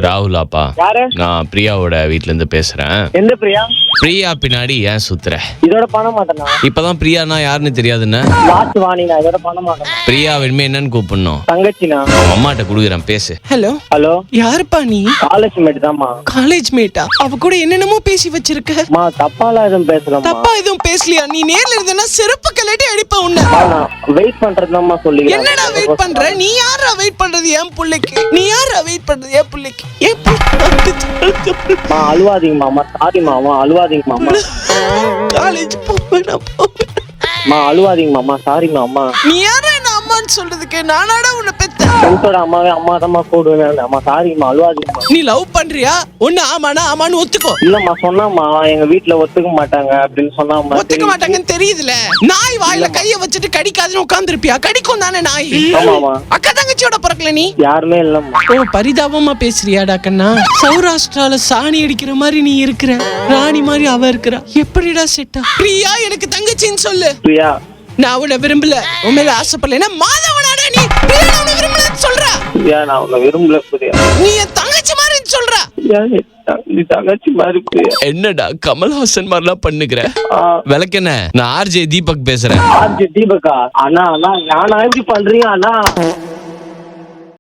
ராகுலாப்பா, யாரு? நான் பிரியாவோட வீட்ல இருந்து பேசுறேன். எந்த பிரியா? பிரியா பின்னாடி ஏன் சுத்துற? இதோட பண்ண மாட்டேனா? இப்பதான் பிரியானா யாருன்னு தெரியாதுன்னு. லாஸ்ட் வாணினா இதோட பண்ண மாட்டேன். பிரியா வேணுமே என்னன்னு கூப்பிடணும். தங்கச்சினா? அவன் அம்மாட்ட குடுக்குறேன், பேசு. ஹலோ ஹலோ, யாருப்பா நீ? காலேஜ் மேட் தான்மா. காலேஜ் மேட்டா? அவ கூட என்னென்னமோ பேசி வச்சிருக்க. மா தப்பாலாம் எதுவும் பேசலாமா? தப்பா எதுவும் பேசலையா? நீ நேர்ல இருந்தனா செருப்பு கலட்டி அடிப்ப உன்ன. வெயிட் பண்றதுதாம்மா சொல்லி. என்னடா வெயிட் பண்ற? நீ யாரா வெயிட் பண்றது என் புள்ளைக்கு? நீ யாரா வெயிட் பண்றது என் புள்ளைக்கு? என் புள்ள அழுவாதீங்க மாமா, சாரி மாமா, அழுவாதீங்க மாமா. காலேஜ் போவேன். மா அழுவாதீங்க மாமா, சாரி மாமா. நீ யாரா என்ன அம்மான்னு சொல்றதுக்கு? நானாடா உன்னை பெத்த? ஃப்ரெண்ட்ஸோட அம்மாவே அம்மா தான்மா கூடுவேன். அம்மா சாரிம்மா, அழுவாதீங்கம்மா. நீ லவ் பண்றியா? ஒண்ணு ஆமானா ஆமான்னு ஒத்துக்கோ. இல்லம்மா, சொன்னாம்மா எங்க வீட்டுல ஒத்துக்க மாட்டாங்க அப்படின்னு சொன்னாம்மா. ஒத்துக்க மாட்டாங்கன்னு தெரியுதுல. நாய் வாயில கைய வச்சுட்டு கடிக்காதுன்னு உட்கார்ந்து இருப்பியா? கடிக்கும் தானே நாய். ஆமாமா. அக்கா தங்கச்சியோட பிறக்கல நீ? யாருமே இல்லம்மா. ஓ, பரிதாபமா பேசுறியாடா கண்ணா? சௌராஷ்டிரால சாணி அடிக்கிற மாதிரி நீ இருக்கிற, ராணி மாதிரி அவ இருக்கிறா. எப்படிடா செட்டா? பிரியா எனக்கு தங்கச்சின்னு சொல்லு. பிரியா, நான் உன்னை விரும்பல, உன் மேல ஆசைப்படல. மாதவனாடா நீ? பிரியா நான் உன்னை விரும்பலன்னு சொல்ற. பிரியா நான் உன்னை விரும்பல பிரியா. நீ என் தங்கச்சி மாதிரின்னு சொல்ற. பிரியா நீ தங்கச்சி மாதிரி பிரியா. என்னடா கமல்ஹாசன் மாதிரிலாம் பண்ணுகிற? விளக்கென்ன? நான் ஆர்ஜே தீபக் பேசுறேன். ஆர்ஜே தீபக்கா? அண்ணா அண்ணா, நான் எப்படி பண்றீங்க அண்ணா?